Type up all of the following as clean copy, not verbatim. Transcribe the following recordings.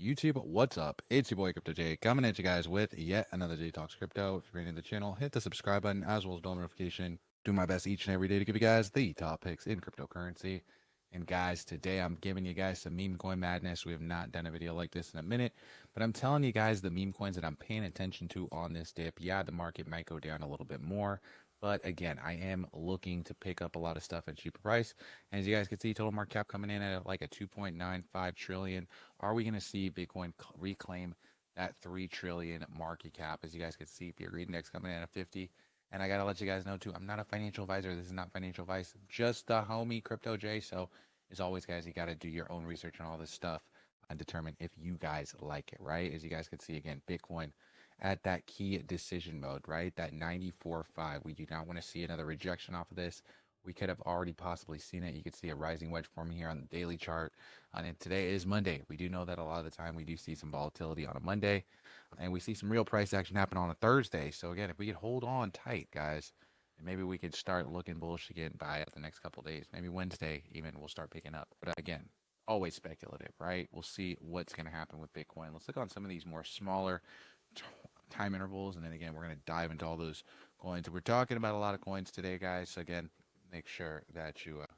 YouTube, what's up? It's your boy Crypto J coming at you guys with yet another J Talks Crypto. If you're new to the channel, hit the subscribe button as well as bell notification. Do my best each and every day to give you guys the top picks in cryptocurrency. And guys, today I'm giving you guys some meme coin madness. We have not done a video like this in a minute, but I'm telling you guys the meme coins that I'm paying attention to on this dip. Yeah, the market might go down a little bit more, but again, I am looking to pick up a lot of stuff at a cheaper price. And as you guys can see, total market cap coming in at like a 2.95 trillion. Are we going to see Bitcoin reclaim that 3 trillion market cap? As you guys can see, Fear Index coming in at 50. And I got to let you guys know too, I'm not a financial advisor. This is not financial advice, just the homie Crypto J. So as always, guys, you got to do your own research on all this stuff and determine if you guys like it, right? As you guys can see, again, Bitcoin at that key decision mode, right? That 94.5. We do not want to see another rejection off of this. We could have already possibly seen it. You could see a rising wedge forming here on the daily chart. And today is Monday. We do know that a lot of the time we do see some volatility on a Monday. And we see some real price action happen on a Thursday. So again, if we could hold on tight, guys, and maybe we could start looking bullish again by the next couple of days. Maybe Wednesday even we'll start picking up. But again, always speculative, right? We'll see what's going to happen with Bitcoin. Let's look on some of these more smaller time intervals. And then again, we're going to dive into all those coins. We're talking about a lot of coins today, guys. So again, make sure that you are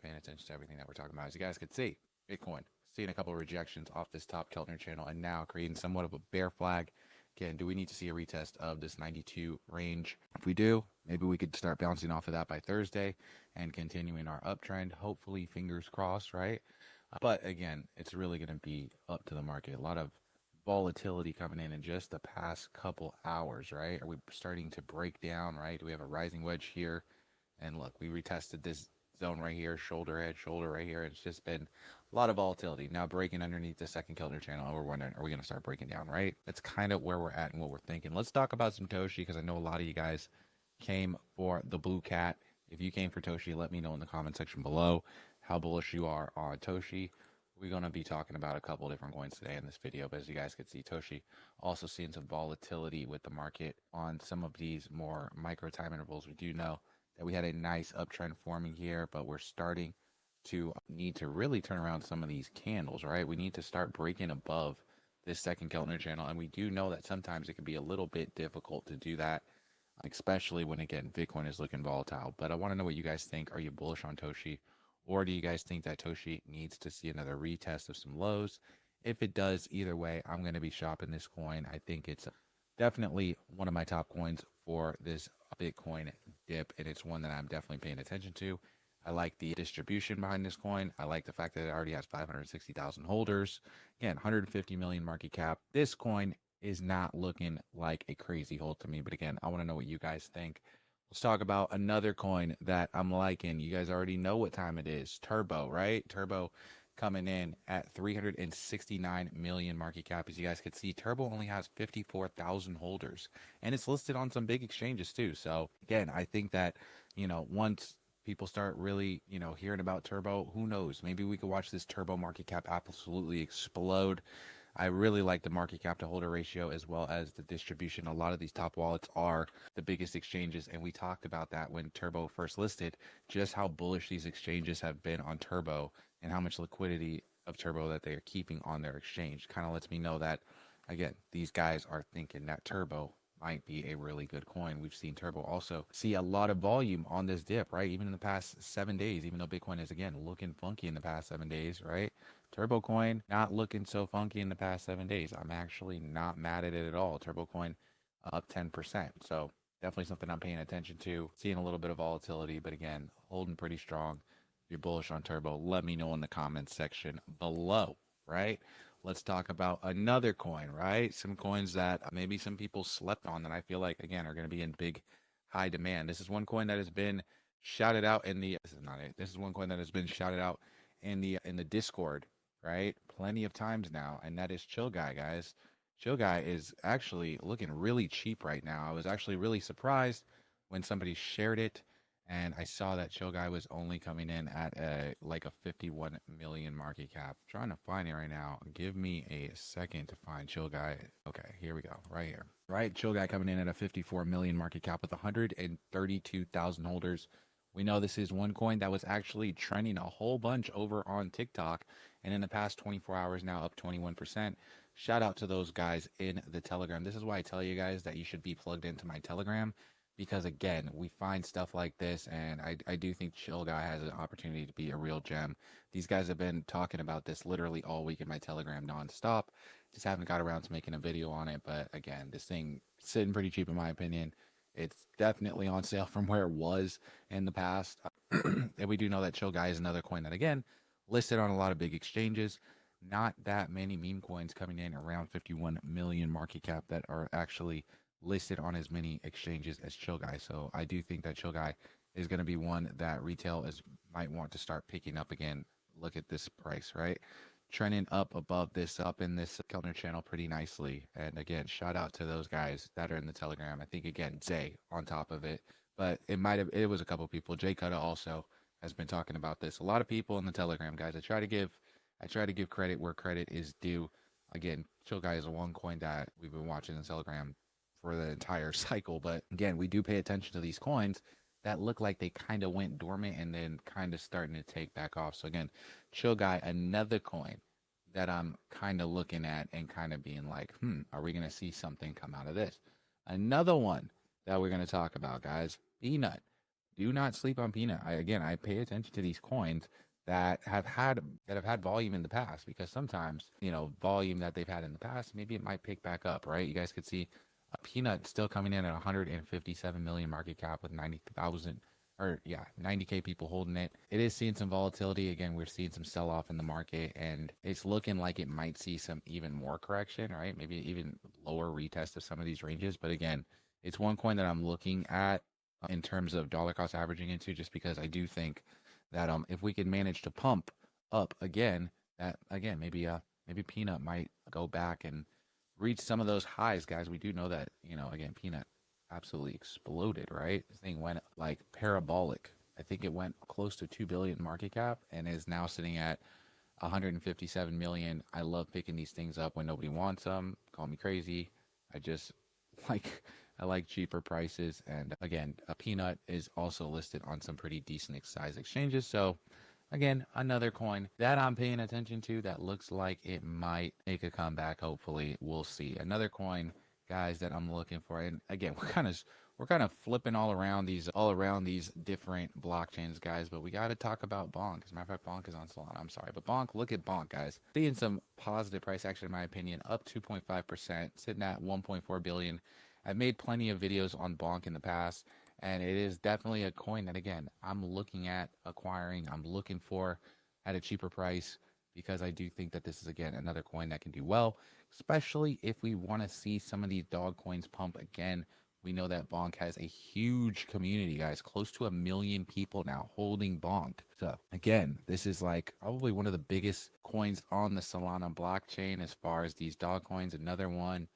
paying attention to everything that we're talking about. As you guys can see, Bitcoin seeing a couple of rejections off this top Keltner channel and now creating somewhat of a bear flag. Again, do we need to see a retest of this 92 range? If we do, maybe we could start bouncing off of that by Thursday and continuing our uptrend. Hopefully, fingers crossed, right? But again, it's really going to be up to the market. A lot of volatility coming in just the past couple hours, right? Are we starting to break down, right? Do we have a rising wedge here? And look, we retested this zone right here, shoulder right here. It's just been a lot of volatility. Now breaking underneath the second Keltner channel, and we're wondering, are we going to start breaking down, right? That's kind of where we're at and what we're thinking. Let's talk about some Toshi, because I know a lot of you guys came for the blue cat. If you came for Toshi, let me know in the comment section below how bullish you are on Toshi. We're going to be talking about a couple different coins today in this video, but as you guys can see, Toshi also seeing some volatility with the market on some of these more micro time intervals. We do know that we had a nice uptrend forming here, but we're starting to need to really turn around some of these candles, right? We need to start breaking above this second Keltner channel, and we do know that sometimes it can be a little bit difficult to do that, especially when, again, Bitcoin is looking volatile. But I want to know what you guys think. Are you bullish on Toshi, or do you guys think that Toshi needs to see another retest of some lows? If it does, either way, I'm going to be shopping this coin. I think it's definitely one of my top coins for this Bitcoin dip, and it's one that I'm definitely paying attention to. I like the distribution behind this coin. I like the fact that it already has 560,000 holders. Again, 150 million market cap. This coin is not looking like a crazy hold to me, but again, I want to know what you guys think. Let's talk about another coin that I'm liking. You guys already know what time it is. Turbo, right? Turbo coming in at 369 million market cap. As you guys can see, Turbo only has 54,000 holders, and it's listed on some big exchanges too. So again, I think that, once people start really, hearing about Turbo, who knows? Maybe we could watch this Turbo market cap absolutely explode. I really like the market cap to holder ratio as well as the distribution. A lot of these top wallets are the biggest exchanges, and we talked about that when Turbo first listed, just how bullish these exchanges have been on Turbo and how much liquidity of Turbo that they are keeping on their exchange. Kind of lets me know that, again, these guys are thinking that Turbo might be a really good coin. We've seen Turbo also see a lot of volume on this dip, right? Even in the past 7 days, even though Bitcoin is, again, looking funky in the past 7 days, right? Turbo Coin not looking so funky in the past 7 days. I'm actually not mad at it at all. Turbo Coin up 10%. So definitely something I'm paying attention to. Seeing a little bit of volatility, but again, holding pretty strong. If you're bullish on Turbo, let me know in the comments section below, right? Let's talk about another coin, right? Some coins that maybe some people slept on that I feel like, again, are going to be in big, high demand. This is one coin that has been shouted out in the, this is not it. This is one coin that has been shouted out in the Discord, right? Plenty of times now, and that is Chill Guy, guys. Chill Guy is actually looking really cheap right now. I was actually really surprised when somebody shared it, and I saw that Chill Guy was only coming in at like a 51 million market cap. I'm trying to find it right now. Give me a second to find Chill Guy. Okay, here we go, right here. Right, Chill Guy coming in at a 54 million market cap with 132,000 holders. We know this is one coin that was actually trending a whole bunch over on TikTok, And in the past 24 hours now, up 21%. Shout out to those guys in the Telegram. This is why I tell you guys that you should be plugged into my Telegram, because again, we find stuff like this, and I do think Chill Guy has an opportunity to be a real gem. These guys have been talking about this literally all week in my Telegram nonstop. Just haven't got around to making a video on it, but again, this thing sitting pretty cheap in my opinion. It's definitely on sale from where it was in the past. And we do know that Chill Guy is another coin that, again, listed on a lot of big exchanges. Not that many meme coins coming in, around 51 million market cap, that are actually listed on as many exchanges as Chill Guy. So I do think that Chill Guy is going to be one that retail might want to start picking up again. Look at this price, right? Trending up above this, up in this Kellner channel pretty nicely. And again, shout out to those guys that are in the Telegram. I think again, Zay on top of it, but it was a couple people. Jay Cutta also has been talking about this. A lot of people in the Telegram, guys. I try to give credit where credit is due. Again, Chill Guy is a one coin that we've been watching in the Telegram for the entire cycle. But again, we do pay attention to these coins that look like they kind of went dormant and then kind of starting to take back off. So again, Chill Guy, another coin that I'm kind of looking at and kind of being like, are we going to see something come out of this? Another one that we're going to talk about, guys, Pnut. Do not sleep on Pnut. I pay attention to these coins that have had volume in the past, because sometimes, volume that they've had in the past, maybe it might pick back up, right? You guys could see a Pnut still coming in at 157 million market cap with 90K people holding it. It is seeing some volatility. Again, we're seeing some sell off in the market, and it's looking like it might see some even more correction, right? Maybe even lower retest of some of these ranges. But again, it's one coin that I'm looking at in terms of dollar cost averaging into, just because I do think that if we can manage to pump up again, that again maybe Pnut might go back and reach some of those highs, guys. We do know that, again, Pnut absolutely exploded, right? This thing went like parabolic. I think it went close to 2 billion market cap and is now sitting at 157 million. I love picking these things up when nobody wants them. Call me crazy. I like cheaper prices. And again, a Pnut is also listed on some pretty decent size exchanges. So again, another coin that I'm paying attention to that looks like it might make a comeback. Hopefully, we'll see. Another coin, guys, that I'm looking for. And again, we're kind of flipping all around these different blockchains, guys. But we got to talk about Bonk. As a matter of fact, Bonk is on Solana. I'm sorry, but Bonk. Look at Bonk, guys. Seeing some positive price action, in my opinion, up 2.5%, sitting at 1.4 billion. I've made plenty of videos on Bonk in the past, and it is definitely a coin that, again, I'm looking at acquiring. I'm looking for at a cheaper price, because I do think that this is, again, another coin that can do well, especially if we want to see some of these dog coins pump again. We know that Bonk has a huge community, guys, close to 1 million people now holding Bonk. So again, this is like probably one of the biggest coins on the Solana blockchain as far as these dog coins. Another one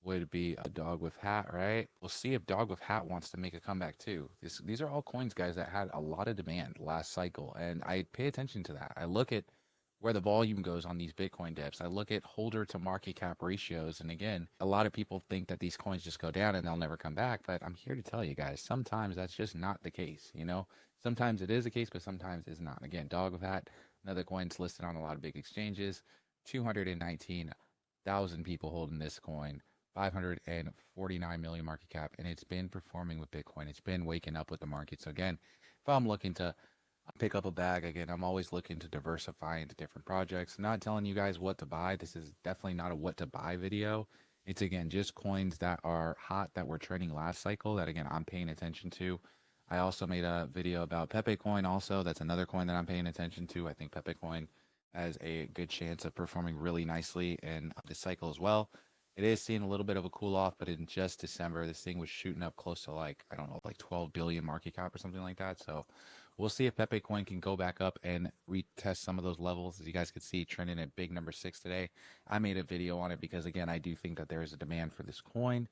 would be a dog with hat, right? We'll see if dog with hat wants to make a comeback too. These are all coins, guys, that had a lot of demand last cycle, and I pay attention to that. I look at where the volume goes on these Bitcoin dips. I look at holder to market cap ratios, and again, a lot of people think that these coins just go down and they'll never come back, but I'm here to tell you guys, sometimes that's just not the case. Sometimes it is the case, but sometimes it's not. Again, dog with hat, another coin's listed on a lot of big exchanges. 219,000 people holding this coin. 549 million market cap, and it's been performing with Bitcoin. It's been waking up with the market. So again, if I'm looking to pick up a bag, again, I'm always looking to diversify into different projects. Not telling you guys what to buy. This is definitely not a what to buy video. It's, again, just coins that are hot, that were trending last cycle, that, again, I'm paying attention to. I also made a video about Pepe Coin also. That's another coin that I'm paying attention to. I think Pepe Coin has a good chance of performing really nicely in this cycle as well. It is seeing a little bit of a cool off, but in just December, this thing was shooting up close to like 12 billion market cap or something like that. So we'll see if Pepe Coin can go back up and retest some of those levels. As you guys can see, trending at big number 6 today. I made a video on it because, again, I do think that there is a demand for this coin.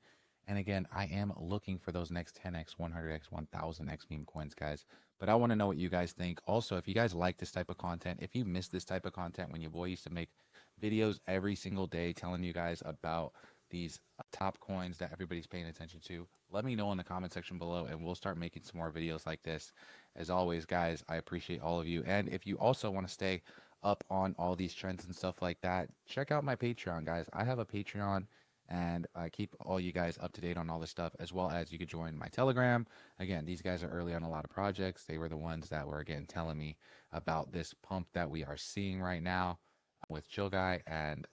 And again, I am looking for those next 10x, 100x, 1000x meme coins, guys. But I want to know what you guys think. Also, if you guys like this type of content, if you miss this type of content when your boy used to make videos every single day telling you guys about these top coins that everybody's paying attention to, let me know in the comment section below, and we'll start making some more videos like this. As always, guys, I appreciate all of you. And if you also want to stay up on all these trends and stuff like that, check out my Patreon, guys. I have a Patreon and I keep all you guys up to date on all this stuff, as well as you could join my Telegram. Again, these guys are early on a lot of projects. They were the ones that were, again, telling me about this pump that we are seeing right now with Chill Guy. And,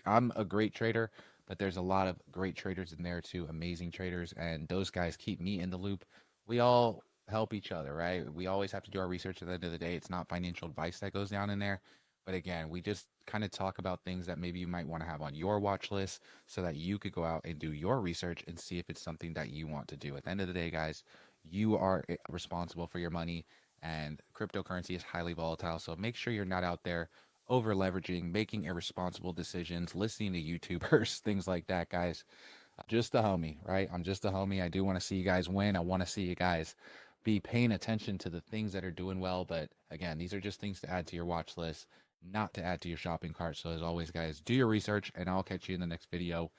I'm a great trader, but there's a lot of great traders in there too, amazing traders. And those guys keep me in the loop. We all help each other, right? We always have to do our research at the end of the day. It's not financial advice that goes down in there. But again, we just kind of talk about things that maybe you might want to have on your watch list so that you could go out and do your research and see if it's something that you want to do. At the end of the day, guys, you are responsible for your money, and cryptocurrency is highly volatile. So make sure you're not out there over leveraging, making irresponsible decisions, listening to YouTubers, things like that, guys. Just a homie, right? I'm just a homie. I do want to see you guys win. I want to see you guys be paying attention to the things that are doing well. But again, these are just things to add to your watch list, not to add to your shopping cart. So as always, guys, do your research, and I'll catch you in the next video.